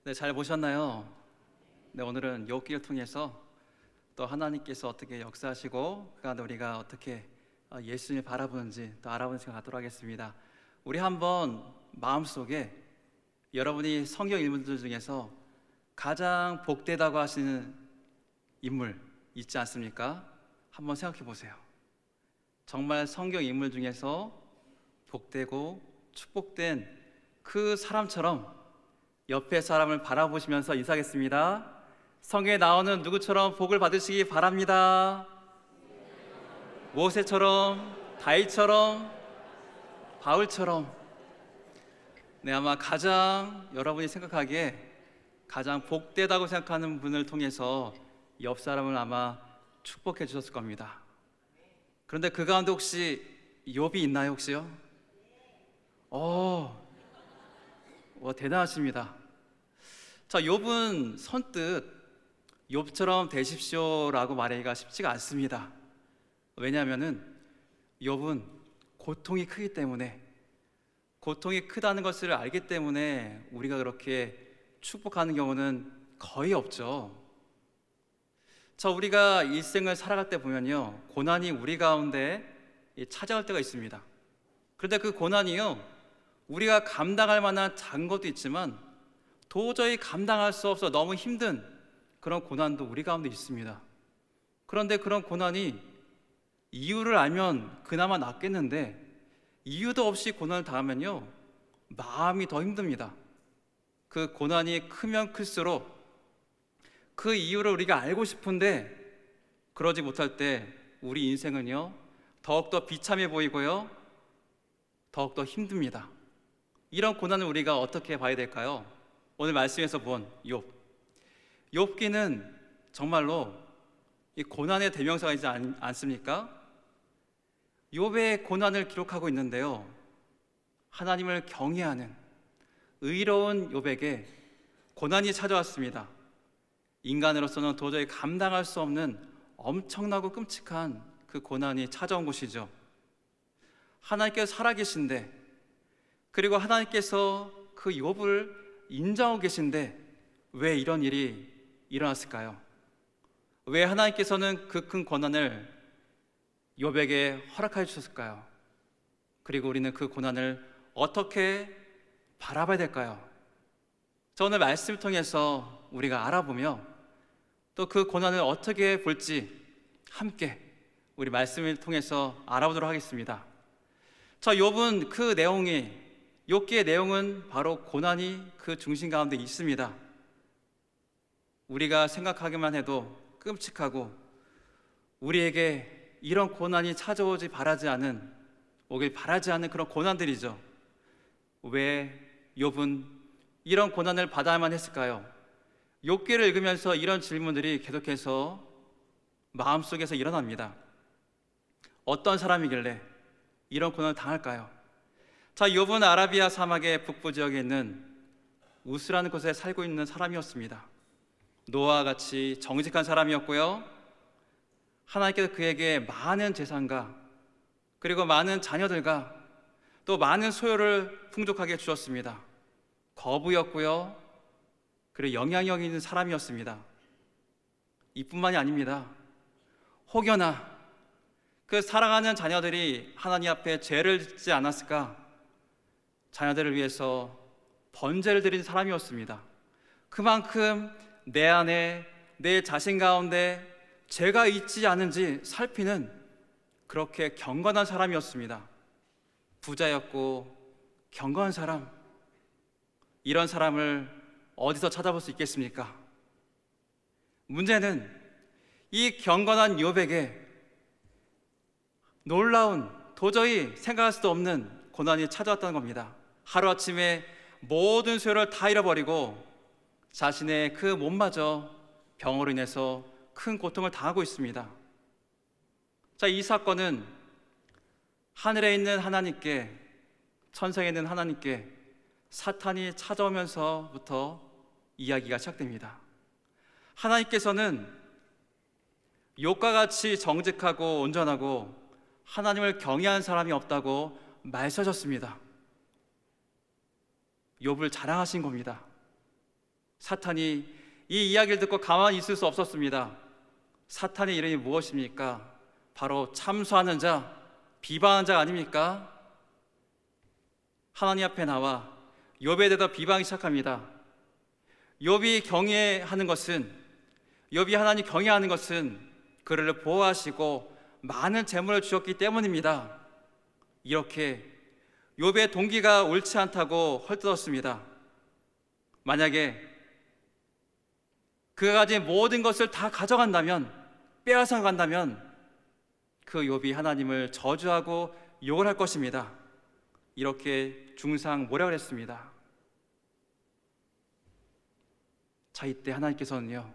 네, 잘 보셨나요? 네, 오늘은 욥기를 통해서 또 하나님께서 어떻게 역사하시고 그 가운데 우리가 어떻게 예수님을 바라보는지 또 알아보는 시간 갖도록 하겠습니다. 우리 한번 마음속에 여러분이 성경 인물들 중에서 가장 복되다고 하시는 인물 있지 않습니까? 한번 생각해 보세요. 정말 성경 인물 중에서 복되고 축복된 그 사람처럼 옆에 사람을 바라보시면서 인사하겠습니다. 성경에 나오는 누구처럼 복을 받으시기 바랍니다. 모세처럼, 다윗처럼, 바울처럼. 네, 아마 가장 여러분이 생각하기에 가장 복되다고 생각하는 분을 통해서 옆 사람을 아마 축복해 주셨을 겁니다. 그런데 그 가운데 혹시 욥이 있나요, 혹시요? 대단하십니다. 자, 욥은 선뜻 욥처럼 되십시오라고 말하기가 쉽지가 않습니다. 왜냐하면은 욥은 고통이 크기 때문에, 고통이 크다는 것을 알기 때문에 우리가 그렇게 축복하는 경우는 거의 없죠. 자, 우리가 일생을 살아갈 때 보면요, 고난이 우리 가운데 찾아올 때가 있습니다. 그런데 그 고난이요, 우리가 감당할 만한 작은 것도 있지만 도저히 감당할 수 없어 너무 힘든 그런 고난도 우리 가운데 있습니다. 그런데 그런 고난이 이유를 알면 그나마 낫겠는데 이유도 없이 고난을 당하면요, 마음이 더 힘듭니다. 그 고난이 크면 클수록 그 이유를 우리가 알고 싶은데 그러지 못할 때 우리 인생은요, 더욱더 비참해 보이고요, 더욱더 힘듭니다. 이런 고난을 우리가 어떻게 봐야 될까요? 오늘 말씀에서 본 욥. 욥기는 정말로 이 고난의 대명사가 있지 않습니까? 욥의 고난을 기록하고 있는데요, 하나님을 경외하는 의로운 욥에게 고난이 찾아왔습니다. 인간으로서는 도저히 감당할 수 없는 엄청나고 끔찍한 그 고난이 찾아온 것이죠. 하나님께서 살아계신데, 그리고 하나님께서 그 욥을 인정하고 계신데 왜 이런 일이 일어났을까요? 왜 하나님께서는 그 큰 고난을 욥에게 허락해 주셨을까요? 그리고 우리는 그 고난을 어떻게 바라봐야 될까요? 저 오늘 말씀을 통해서 우리가 알아보며 또 그 고난을 어떻게 볼지 함께 우리 말씀을 통해서 알아보도록 하겠습니다. 자, 욥은 그 내용이, 욥기의 내용은 바로 고난이 그 중심 가운데 있습니다. 우리가 생각하기만 해도 끔찍하고 우리에게 이런 고난이 찾아오길 바라지 않은 그런 고난들이죠. 왜 욥은 이런 고난을 받아야만 했을까요? 욥기를 읽으면서 이런 질문들이 계속해서 마음속에서 일어납니다. 어떤 사람이길래 이런 고난을 당할까요? 자, 욥은 아라비아 사막의 북부 지역에 있는 우스라는 곳에 살고 있는 사람이었습니다. 노아와 같이 정직한 사람이었고요, 하나님께서 그에게 많은 재산과 그리고 많은 자녀들과 또 많은 소유를 풍족하게 주셨습니다. 거부였고요, 그리고 영향력 있는 사람이었습니다. 이뿐만이 아닙니다. 혹여나 그 사랑하는 자녀들이 하나님 앞에 죄를 짓지 않았을까, 자녀들을 위해서 번제를 드린 사람이었습니다. 그만큼 내 안에, 내 자신 가운데 죄가 있지 않은지 살피는 그렇게 경건한 사람이었습니다. 부자였고 경건한 사람, 이런 사람을 어디서 찾아볼 수 있겠습니까? 문제는 이 경건한 욥에게 놀라운, 도저히 생각할 수도 없는 고난이 찾아왔다는 겁니다. 하루아침에 모든 소유를 다 잃어버리고 자신의 그 몸마저 병으로 인해서 큰 고통을 당하고 있습니다. 자, 이 사건은 하늘에 있는 하나님께, 천상에 있는 하나님께 사탄이 찾아오면서부터 이야기가 시작됩니다. 하나님께서는 욥과 같이 정직하고 온전하고 하나님을 경외하는 사람이 없다고 말씀하셨습니다. 욥을 자랑하신 겁니다. 사탄이 이 이야기를 듣고 가만히 있을 수 없었습니다. 사탄의 이름이 무엇입니까? 바로 참소하는 자, 비방하는 자 아닙니까? 하나님 앞에 나와 욥에 대해 비방하기 시작합니다. 욥이 경외하는 것은, 욥이 하나님 경외하는 것은 그를 보호하시고 많은 재물을 주셨기 때문입니다. 이렇게 욥의 동기가 옳지 않다고 헐뜯었습니다. 만약에 그가 가진 모든 것을 다 가져간다면, 빼앗아 간다면 그 욥이 하나님을 저주하고 욕을 할 것입니다. 이렇게 중상모략을 했습니다. 자, 이때 하나님께서는요,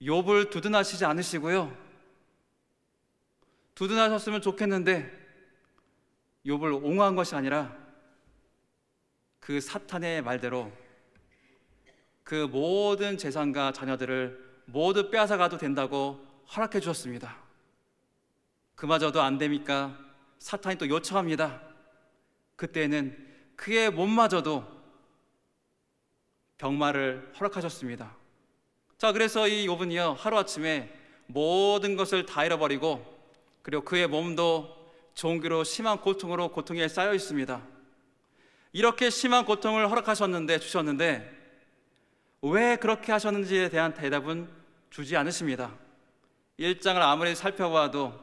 욥을 두둔하시지 않으시고요, 두둔하셨으면 좋겠는데 욥을 옹호한 것이 아니라 그 사탄의 말대로 그 모든 재산과 자녀들을 모두 빼앗아 가도 된다고 허락해 주셨습니다. 그마저도 안 됩니까? 사탄이 또 요청합니다. 그때는 그의 몸마저도 병마를 허락하셨습니다. 자, 그래서 이 욥은요, 하루아침에 모든 것을 다 잃어버리고, 그리고 그의 몸도 종기로 심한 고통으로 고통에 쌓여 있습니다. 이렇게 심한 고통을 주셨는데 왜 그렇게 하셨는지에 대한 대답은 주지 않으십니다. 1장을 아무리 살펴봐도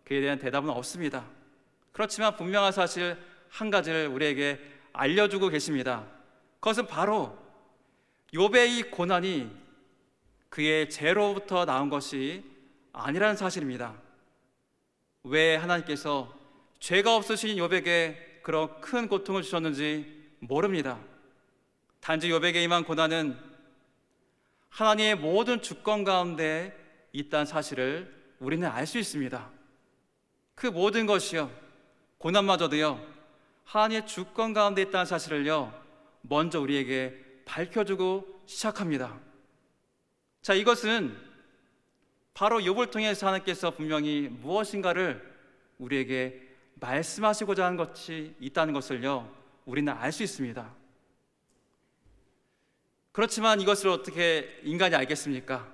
그에 대한 대답은 없습니다. 그렇지만 분명한 사실 한 가지를 우리에게 알려주고 계십니다. 그것은 바로 욥의 이 고난이 그의 죄로부터 나온 것이 아니라는 사실입니다. 왜 하나님께서 죄가 없으신 욥에게 그런 큰 고통을 주셨는지 모릅니다. 단지 욥에게 임한 고난은 하나님의 모든 주권 가운데 있다는 사실을 우리는 알 수 있습니다. 그 모든 것이요, 고난마저도요, 하나님의 주권 가운데 있다는 사실을요, 먼저 우리에게 밝혀주고 시작합니다. 자, 이것은 바로 욥을 통해서 하나님께서 분명히 무엇인가를 우리에게 말씀하시고자 하는 것이 있다는 것을요, 우리는 알 수 있습니다. 그렇지만 이것을 어떻게 인간이 알겠습니까?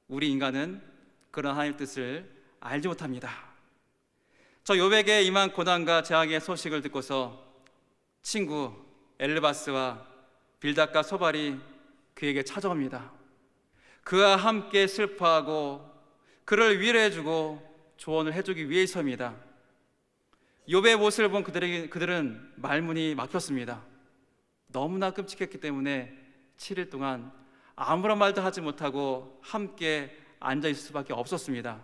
우리 인간은 그런 하나님의 뜻을 알지 못합니다. 저 욥에게 임한 고난과 재앙의 소식을 듣고서 친구 엘르바스와 빌닷과 소발이 그에게 찾아옵니다. 그와 함께 슬퍼하고 그를 위로해주고 조언을 해주기 위해서입니다. 욥의 모습을 본 그들은 말문이 막혔습니다. 너무나 끔찍했기 때문에 7일 동안 아무런 말도 하지 못하고 함께 앉아 있을 수밖에 없었습니다.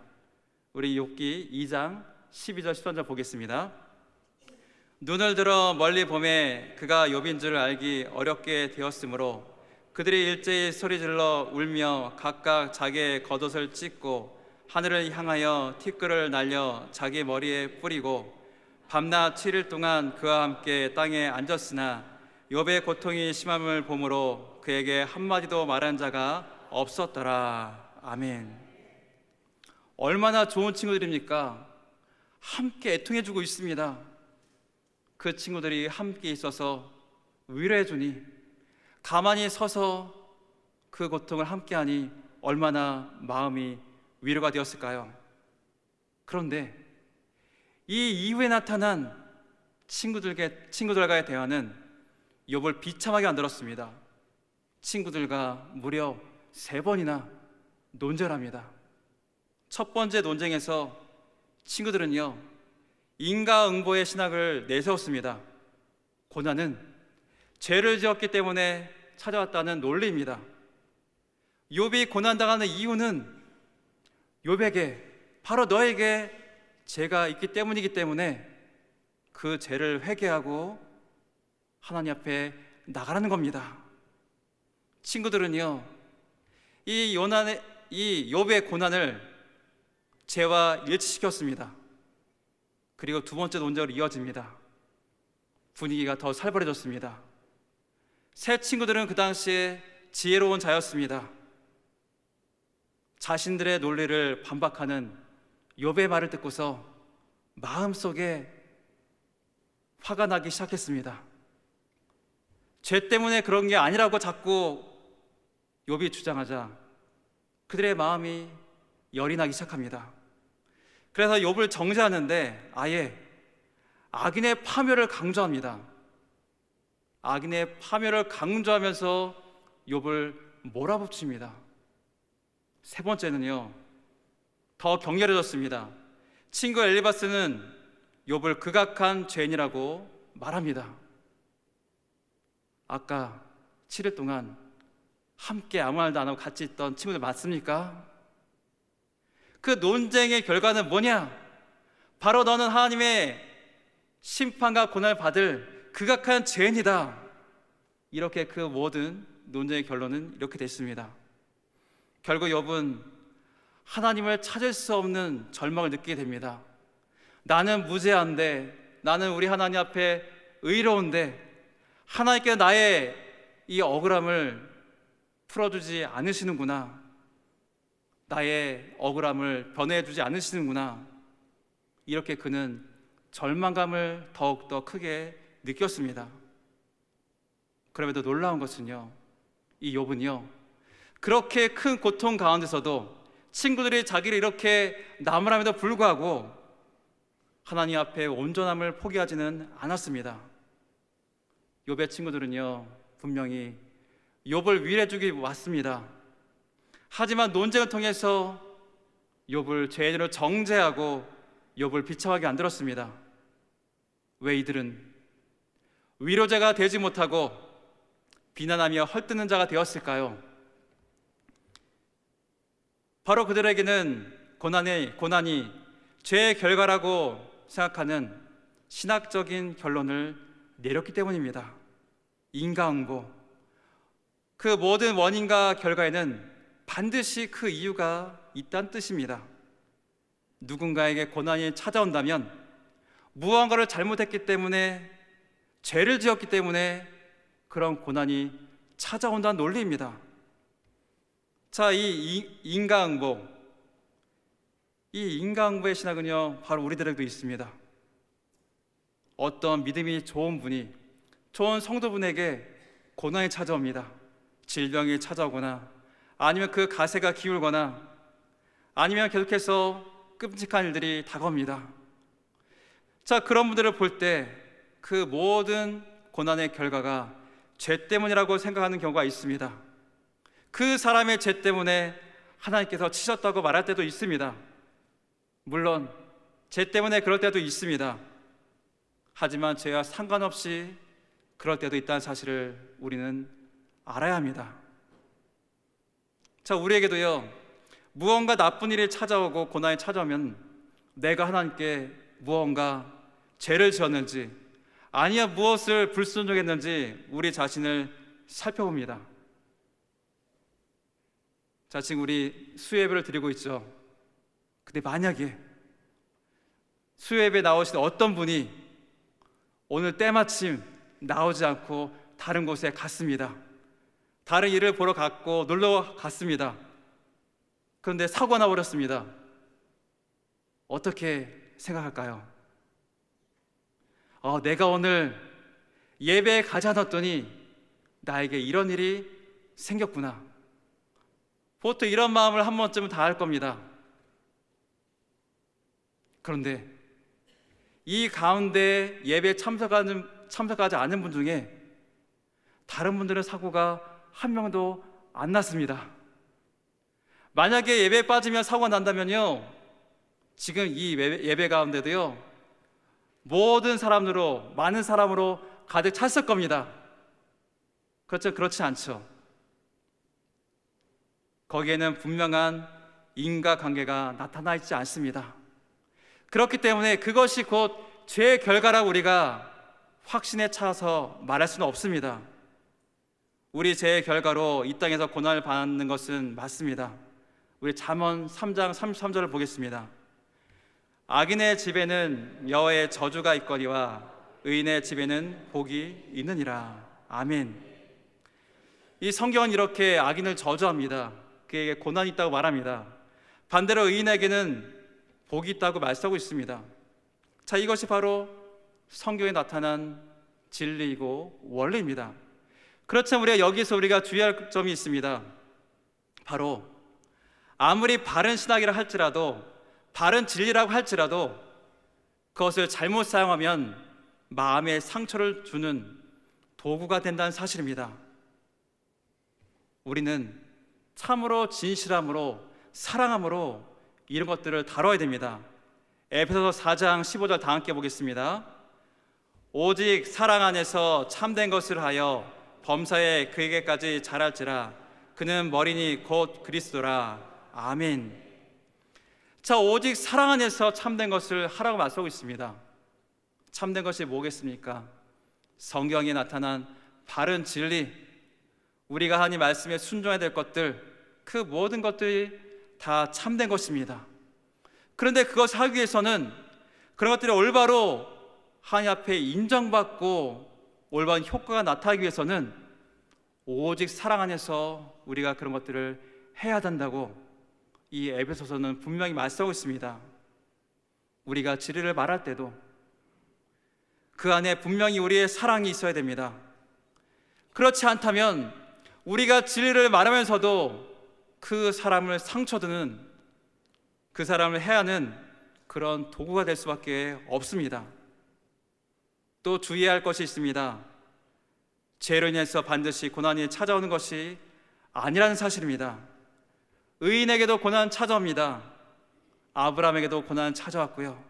우리 욥기 2장 12절 13절 보겠습니다. 눈을 들어 멀리 보매 그가 욥인 줄 알기 어렵게 되었으므로 그들이 일제히 소리질러 울며 각각 자기의 겉옷을 찢고 하늘을 향하여 티끌을 날려 자기 머리에 뿌리고 밤낮 7일 동안 그와 함께 땅에 앉았으나 욥의 고통이 심함을 보므로 그에게 한마디도 말한 자가 없었더라. 아멘. 얼마나 좋은 친구들입니까? 함께 애통해주고 있습니다. 그 친구들이 함께 있어서 위로해주니, 가만히 서서 그 고통을 함께하니 얼마나 마음이 위로가 되었을까요? 그런데 이 이후에 나타난 친구들과의 대화는 욥을 비참하게 만들었습니다. 친구들과 무려 3번이나 논쟁을 합니다. 첫 번째 논쟁에서 친구들은요, 인과응보의 신학을 내세웠습니다. 고난은 죄를 지었기 때문에 찾아왔다는 논리입니다. 욥이 고난당하는 이유는 욥에게, 바로 너에게 죄가 있기 때문이기 때문에 그 죄를 회개하고 하나님 앞에 나가라는 겁니다. 친구들은요, 이 욥의 고난을 죄와 일치시켰습니다. 그리고 두 번째 논쟁으로 이어집니다. 분위기가 더 살벌해졌습니다. 새 친구들은 그 당시에 지혜로운 자였습니다. 자신들의 논리를 반박하는 욥의 말을 듣고서 마음속에 화가 나기 시작했습니다. 죄 때문에 그런 게 아니라고 자꾸 욥이 주장하자 그들의 마음이 열이 나기 시작합니다. 그래서 욥을 정죄하는데 아예 악인의 파멸을 강조합니다. 악인의 파멸을 강조하면서 욥을 몰아붙입니다. 세 번째는요, 더 격렬해졌습니다. 친구 엘리바스는 욥을 극악한 죄인이라고 말합니다. 아까 7일 동안 함께 아무 말도 안 하고 같이 있던 친구들 맞습니까? 그 논쟁의 결과는 뭐냐? 바로 너는 하나님의 심판과 고난을 받을 극악한 죄인이다. 이렇게 그 모든 논쟁의 결론은 이렇게 됐습니다. 결국 욥은 하나님을 찾을 수 없는 절망을 느끼게 됩니다. 나는 무죄한데, 나는 우리 하나님 앞에 의로운데 하나님께 나의 이 억울함을 풀어주지 않으시는구나. 나의 억울함을 변해주지 않으시는구나. 이렇게 그는 절망감을 더욱더 크게 느꼈습니다. 그럼에도 놀라운 것은요, 이 욥은요, 그렇게 큰 고통 가운데서도 친구들이 자기를 이렇게 나무람에도 불구하고 하나님 앞에 온전함을 포기하지는 않았습니다. 욥의 친구들은요, 분명히 욥을 위로해주기 왔습니다. 하지만 논쟁을 통해서 욥을 죄인으로 정죄하고 욥을 비참하게 만들었습니다. 왜 이들은 위로자가 되지 못하고 비난하며 헐뜯는 자가 되었을까요? 바로 그들에게는 고난이 죄의 결과라고 생각하는 신학적인 결론을 내렸기 때문입니다. 인과응보, 그 모든 원인과 결과에는 반드시 그 이유가 있다는 뜻입니다. 누군가에게 고난이 찾아온다면 무언가를 잘못했기 때문에, 죄를 지었기 때문에 그런 고난이 찾아온다는 논리입니다. 자, 이 인과응보의 신학은요, 바로 우리들에게도 있습니다. 어떤 믿음이 좋은 분이, 좋은 성도분에게 고난이 찾아옵니다. 질병이 찾아오거나, 아니면 그 가세가 기울거나, 아니면 계속해서 끔찍한 일들이 다가옵니다. 자, 그런 분들을 볼 때 그 모든 고난의 결과가 죄 때문이라고 생각하는 경우가 있습니다. 그 사람의 죄 때문에 하나님께서 치셨다고 말할 때도 있습니다. 물론 죄 때문에 그럴 때도 있습니다. 하지만 죄와 상관없이 그럴 때도 있다는 사실을 우리는 알아야 합니다. 자, 우리에게도요, 무언가 나쁜 일이 찾아오고 고난이 찾아오면 내가 하나님께 무언가 죄를 지었는지, 아니야 무엇을 불순종했는지 우리 자신을 살펴봅니다. 자, 지금 우리 수요예배를 드리고 있죠. 근데 만약에 수요예배 나오신 어떤 분이 오늘 때마침 나오지 않고 다른 곳에 갔습니다. 다른 일을 보러 갔고 놀러 갔습니다. 그런데 사고가 나버렸습니다. 어떻게 생각할까요? 내가 오늘 예배에 가지 않았더니 나에게 이런 일이 생겼구나. 보통 이런 마음을 한 번쯤은 다 할 겁니다. 그런데 이 가운데 예배에 참석하지 않은 분 중에 다른 분들은 사고가 한 명도 안 났습니다. 만약에 예배에 빠지면 사고가 난다면요, 지금 이 예배 가운데도요, 모든 사람으로, 많은 사람으로 가득 찼을 겁니다. 그렇죠? 그렇지 않죠. 거기에는 분명한 인과관계가 나타나 있지 않습니다. 그렇기 때문에 그것이 곧 죄의 결과라고 우리가 확신에 차서 말할 수는 없습니다. 우리 죄의 결과로 이 땅에서 고난을 받는 것은 맞습니다. 우리 잠언 3장 33절을 보겠습니다. 악인의 집에는 여호와의 저주가 있거니와 의인의 집에는 복이 있느니라. 아멘. 이 성경은 이렇게 악인을 저주합니다. 그에게 고난이 있다고 말합니다. 반대로 의인에게는 복이 있다고 말씀하고 있습니다. 자, 이것이 바로 성경에 나타난 진리이고 원리입니다. 그렇지만 우리가 주의할 점이 있습니다. 바로 아무리 바른 신학이라 할지라도, 바른 진리라고 할지라도 그것을 잘못 사용하면 마음에 상처를 주는 도구가 된다는 사실입니다. 우리는 참으로 진실함으로, 사랑함으로 이런 것들을 다뤄야 됩니다. 에베소서 4장 15절 다 함께 보겠습니다. 오직 사랑 안에서 참된 것을 하여 범사에 그에게까지 자랄지라. 그는 머리니 곧 그리스도라. 아멘. 자, 오직 사랑 안에서 참된 것을 하라고 말씀하고 있습니다. 참된 것이 뭐겠습니까? 성경에 나타난 바른 진리, 우리가 하나님 말씀에 순종해야 될 것들, 그 모든 것들이 다 참된 것입니다. 그런데 그것을 하기 위해서는 그런 것들이 올바로 하나님 앞에 인정받고 올바른 효과가 나타나기 위해서는 오직 사랑 안에서 우리가 그런 것들을 해야 된다고 이 에베소서는 분명히 말씀하고 있습니다. 우리가 진리를 말할 때도 그 안에 분명히 우리의 사랑이 있어야 됩니다. 그렇지 않다면 우리가 진리를 말하면서도 그 사람을 상처주는, 그 사람을 해하는 그런 도구가 될 수밖에 없습니다. 또 주의해야 할 것이 있습니다. 죄로 인해서 반드시 고난이 찾아오는 것이 아니라는 사실입니다. 의인에게도 고난 찾아옵니다. 아브라함에게도 고난 찾아왔고요,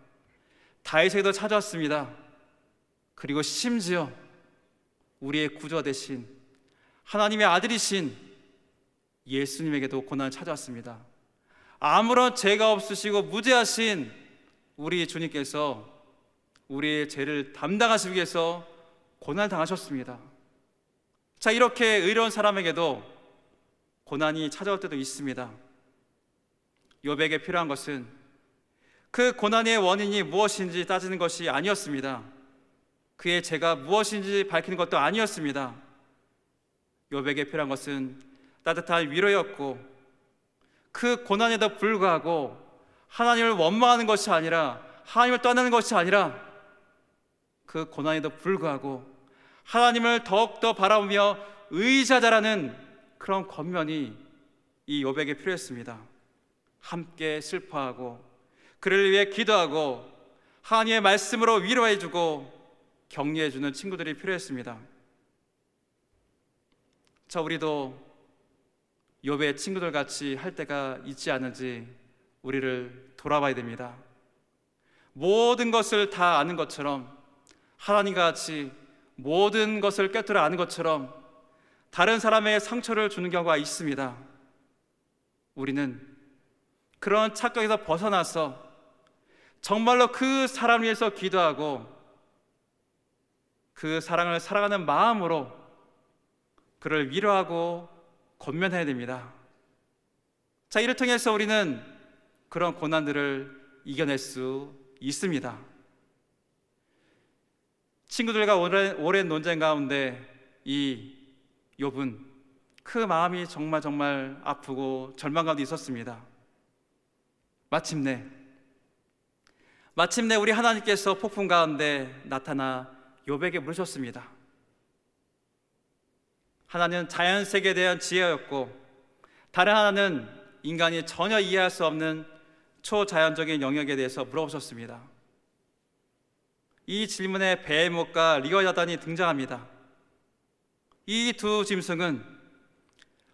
다윗에게도 찾아왔습니다. 그리고 심지어 우리의 구주가 되신 하나님의 아들이신 예수님에게도 고난을 찾아왔습니다. 아무런 죄가 없으시고 무죄하신 우리 주님께서 우리의 죄를 담당하시기 위해서 고난을 당하셨습니다. 자, 이렇게 의로운 사람에게도 고난이 찾아올 때도 있습니다. 욥에게 필요한 것은 그 고난의 원인이 무엇인지 따지는 것이 아니었습니다. 그의 죄가 무엇인지 밝히는 것도 아니었습니다. 욥에게 필요한 것은 따뜻한 위로였고, 그 고난에도 불구하고 하나님을 원망하는 것이 아니라, 하나님을 떠나는 것이 아니라, 그 고난에도 불구하고 하나님을 더욱더 바라보며 의지하자라는 그런 권면이 이 욥에게 필요했습니다. 함께 슬퍼하고 그를 위해 기도하고 하나님의 말씀으로 위로해주고 격려해주는 친구들이 필요했습니다. 자, 우리도 욥의 친구들 같이 할 때가 있지 않은지 우리를 돌아봐야 됩니다. 모든 것을 다 아는 것처럼, 하나님과 같이 모든 것을 꿰뚫어 아는 것처럼 다른 사람의 상처를 주는 경우가 있습니다. 우리는 그런 착각에서 벗어나서 정말로 그 사람을 위해서 기도하고 그 사랑을 사랑하는 마음으로 그를 위로하고 권면해야 됩니다. 자, 이를 통해서 우리는 그런 고난들을 이겨낼 수 있습니다. 친구들과 오랜 논쟁 가운데 이 욥은 그 마음이 정말 아프고 절망 가운데 있었습니다. 마침내 우리 하나님께서 폭풍 가운데 나타나 욥에게 물으셨습니다. 하나는 자연 세계에 대한 지혜였고, 다른 하나는 인간이 전혀 이해할 수 없는 초자연적인 영역에 대해서 물어보셨습니다. 이 질문에 베헤못과 리어야단이 등장합니다. 이 두 짐승은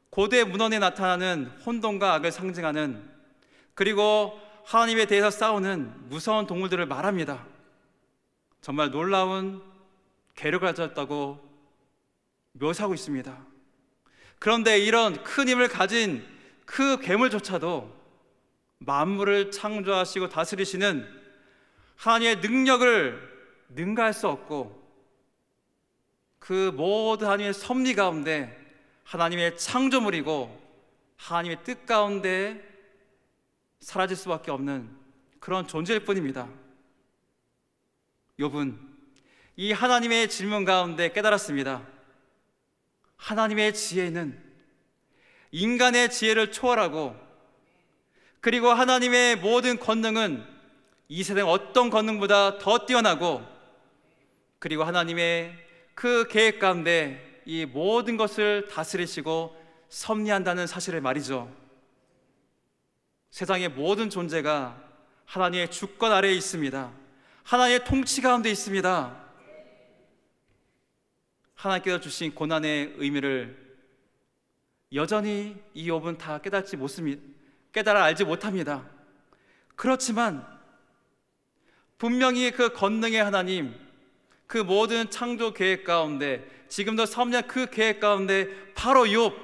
고대 문헌에 나타나는 혼돈과 악을 상징하는, 그리고 하나님에 대해서 싸우는 무서운 동물들을 말합니다. 정말 놀라운 괴력을 가졌다고 묘사하고 있습니다. 그런데 이런 큰 힘을 가진 그 괴물조차도 만물을 창조하시고 다스리시는 하나님의 능력을 능가할 수 없고, 그 모든 하나님의 섭리 가운데 하나님의 창조물이고 하나님의 뜻 가운데 사라질 수밖에 없는 그런 존재일 뿐입니다. 욥은 이 하나님의 질문 가운데 깨달았습니다. 하나님의 지혜는 인간의 지혜를 초월하고, 그리고 하나님의 모든 권능은 이 세상 어떤 권능보다 더 뛰어나고, 그리고 하나님의 그 계획 가운데 이 모든 것을 다스리시고 섭리한다는 사실을 말이죠. 세상의 모든 존재가 하나님의 주권 아래에 있습니다. 하나님의 통치 가운데 있습니다. 하나님께서 주신 고난의 의미를 여전히 이 욥은 다 깨달아 알지 못합니다. 그렇지만 분명히 그 권능의 하나님, 그 모든 창조 계획 가운데, 지금도 섭리한 그 계획 가운데 바로 욥,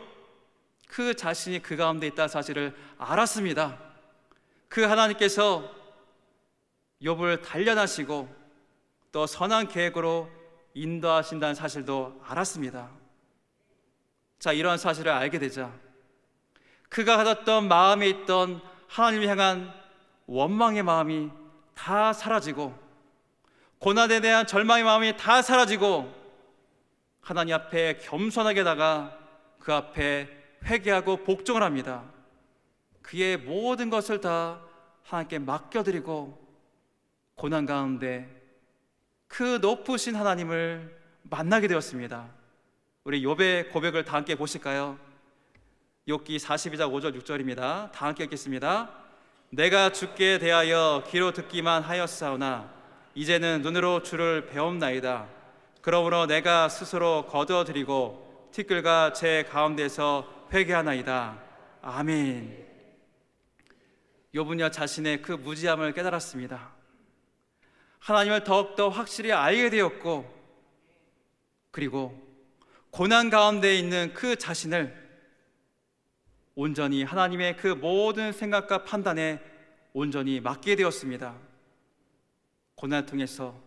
그 자신이 그 가운데 있다는 사실을 알았습니다. 그 하나님께서 욥을 단련하시고 또 선한 계획으로 인도하신다는 사실도 알았습니다. 자, 이러한 사실을 알게 되자 그가 가졌던 마음에 있던 하나님을 향한 원망의 마음이 다 사라지고, 고난에 대한 절망의 마음이 다 사라지고, 하나님 앞에 겸손하게 나가 그 앞에 회개하고 복종을 합니다. 그의 모든 것을 다 하나님께 맡겨드리고 고난 가운데 그 높으신 하나님을 만나게 되었습니다. 우리 욥의 고백을 다 함께 보실까요? 욥기 42장 5절 6절입니다. 다 함께 읽겠습니다. 내가 주께 대하여 귀로 듣기만 하였사오나 이제는 눈으로 주를 배움나이다. 그러므로 내가 스스로 거두어드리고 티끌과 제 가운데서 회개하나이다. 아멘. 욥은요 자신의 그 무지함을 깨달았습니다. 하나님을 더욱더 확실히 알게 되었고, 그리고 고난 가운데 있는 그 자신을 온전히 하나님의 그 모든 생각과 판단에 온전히 맡기게 되었습니다. 고난을 통해서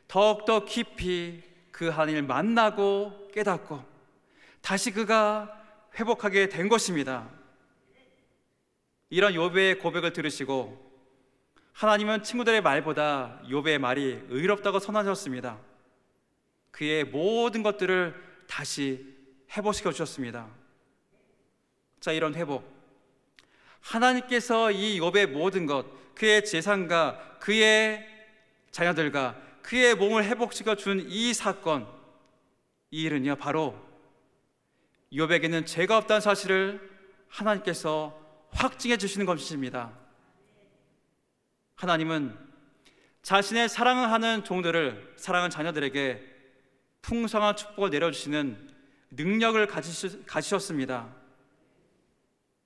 더욱더 깊이 그 하나님을 만나고 깨닫고 다시 그가 회복하게 된 것입니다. 이런 욥의 고백을 들으시고 하나님은 친구들의 말보다 욥의 말이 의롭다고 선언하셨습니다. 그의 모든 것들을 다시 회복시켜 주셨습니다. 자, 이런 회복, 하나님께서 이 욥의 모든 것, 그의 재산과 그의 자녀들과 그의 몸을 회복시켜 준 이 사건, 이 일은요 바로 욥에게는 죄가 없다는 사실을 하나님께서 확증해 주시는 것입니다. 하나님은 자신의 사랑하는 종들을, 사랑하는 자녀들에게 풍성한 축복을 내려주시는 능력을 가지셨습니다.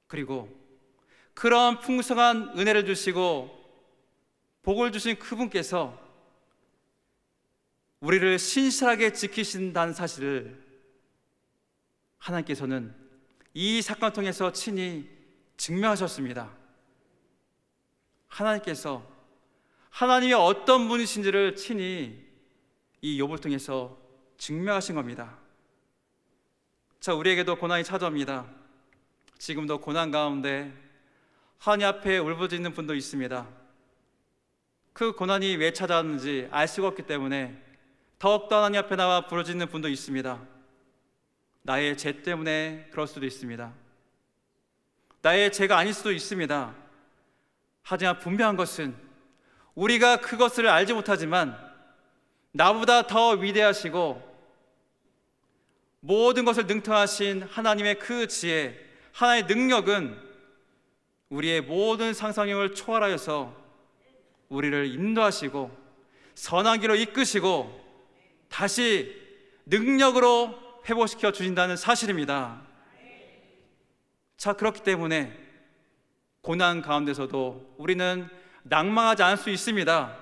그리고 그런 풍성한 은혜를 주시고 복을 주신 그분께서 우리를 신실하게 지키신다는 사실을 하나님께서는 이 사건을 통해서 친히 증명하셨습니다. 하나님께서 하나님이 어떤 분이신지를 친히 이 욥을 통해서 증명하신 겁니다. 자, 우리에게도 고난이 찾아옵니다. 지금도 고난 가운데 하나님 앞에 울부짖는 분도 있습니다. 그 고난이 왜 찾아왔는지 알 수가 없기 때문에 더욱더 하나님 앞에 나와 부르짖는 분도 있습니다. 나의 죄 때문에 그럴 수도 있습니다. 나의 죄가 아닐 수도 있습니다. 하지만 분명한 것은 우리가 그것을 알지 못하지만 나보다 더 위대하시고 모든 것을 능통하신 하나님의 그 지혜, 하나님의 능력은 우리의 모든 상상력을 초월하여서 우리를 인도하시고 선한 길로 이끄시고 다시 능력으로 회복시켜 주신다는 사실입니다. 자, 그렇기 때문에 고난 가운데서도 우리는 낭망하지 않을 수 있습니다.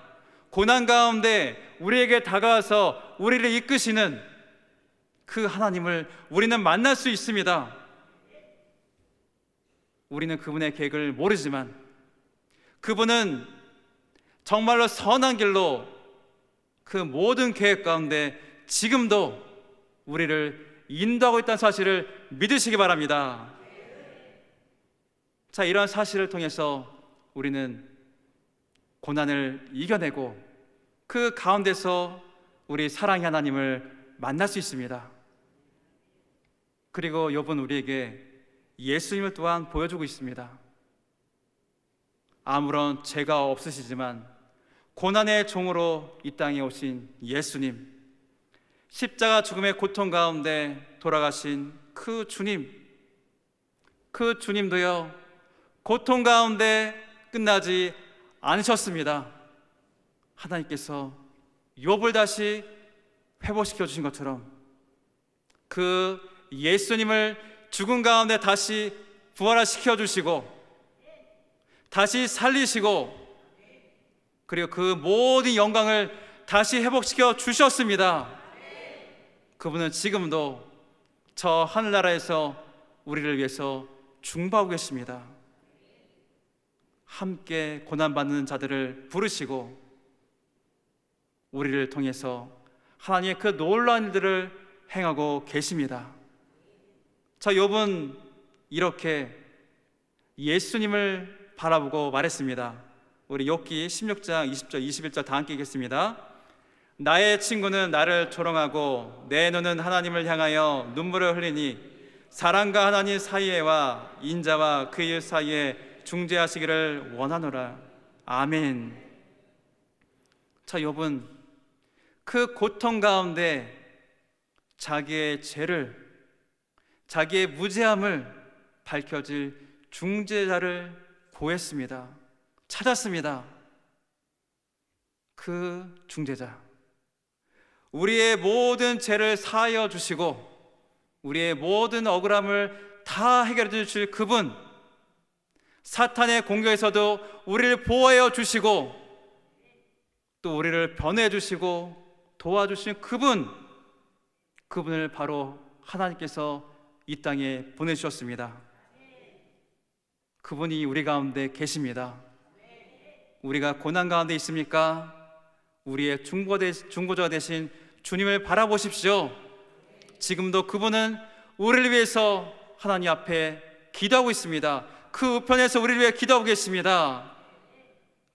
고난 가운데 우리에게 다가와서 우리를 이끄시는 그 하나님을 우리는 만날 수 있습니다. 우리는 그분의 계획을 모르지만 그분은 정말로 선한 길로 그 모든 계획 가운데 지금도 우리를 인도하고 있다는 사실을 믿으시기 바랍니다. 자, 이러한 사실을 통해서 우리는 고난을 이겨내고 그 가운데서 우리 사랑의 하나님을 만날 수 있습니다. 그리고 욥은 우리에게 예수님을 또한 보여주고 있습니다. 아무런 죄가 없으시지만 고난의 종으로 이 땅에 오신 예수님, 십자가 죽음의 고통 가운데 돌아가신 그 주님도요, 고통 가운데 끝나지 않으셨습니다. 하나님께서 욥을 다시 회복시켜 주신 것처럼 그 예수님을 죽음 가운데 다시 부활시켜 주시고 다시 살리시고, 그리고 그 모든 영광을 다시 회복시켜 주셨습니다. 그분은 지금도 저 하늘나라에서 우리를 위해서 중보하고 계십니다. 함께 고난받는 자들을 부르시고 우리를 통해서 하나님의 그 놀라운 일들을 행하고 계십니다. 자, 욥은 이렇게 예수님을 바라보고 말했습니다. 우리 욥기 16장 20절 21절 다 함께 읽겠습니다. 나의 친구는 나를 조롱하고 내 눈은 하나님을 향하여 눈물을 흘리니 사람과 하나님 사이에와 인자와 그 이웃 사이에 중재하시기를 원하노라. 아멘. 자, 욥은 그 고통 가운데 자기의 죄를, 자기의 무죄함을 밝혀질 중재자를 구했습니다. 찾았습니다. 그 중재자, 우리의 모든 죄를 사하여 주시고 우리의 모든 억울함을 다 해결해 주실 그분, 사탄의 공격에서도 우리를 보호하여 주시고 또 우리를 변호해 주시고 도와주신 그분을 바로 하나님께서 이 땅에 보내주셨습니다. 그분이 우리 가운데 계십니다. 우리가 고난 가운데 있습니까? 우리의 중보자가 되신 주님을 바라보십시오. 지금도 그분은 우리를 위해서 하나님 앞에 기도하고 있습니다. 그 우편에서 우리를 위해 기도하고 계십니다.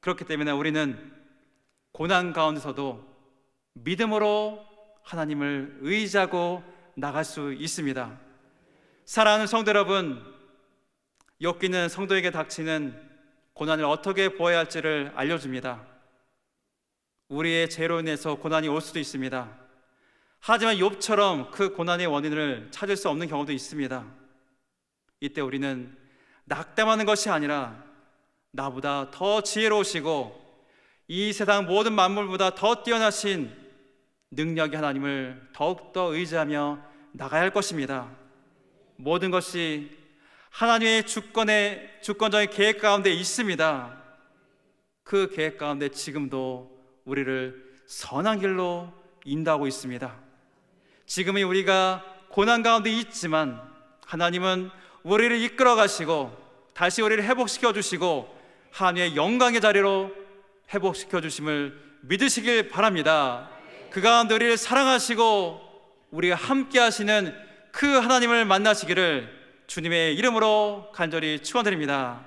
그렇기 때문에 우리는 고난 가운데서도 믿음으로 하나님을 의지하고 나갈 수 있습니다. 사랑하는 성도 여러분, 욥기는 성도에게 닥치는 고난을 어떻게 보아야 할지를 알려줍니다. 우리의 죄로 인해서 고난이 올 수도 있습니다. 하지만 욥처럼 그 고난의 원인을 찾을 수 없는 경우도 있습니다. 이때 우리는 낙담하는 것이 아니라 나보다 더 지혜로우시고 이 세상 모든 만물보다 더 뛰어나신 능력의 하나님을 더욱더 의지하며 나가야 할 것입니다. 모든 것이 하나님의 주권적인 계획 가운데 있습니다. 그 계획 가운데 지금도 우리를 선한 길로 인도하고 있습니다. 지금이 우리가 고난 가운데 있지만 하나님은 우리를 이끌어 가시고 다시 우리를 회복시켜 주시고 하나님의 영광의 자리로 회복시켜 주심을 믿으시길 바랍니다. 그 가운데 우리를 사랑하시고 우리가 함께 하시는 그 하나님을 만나시기를 주님의 이름으로 간절히 축원드립니다.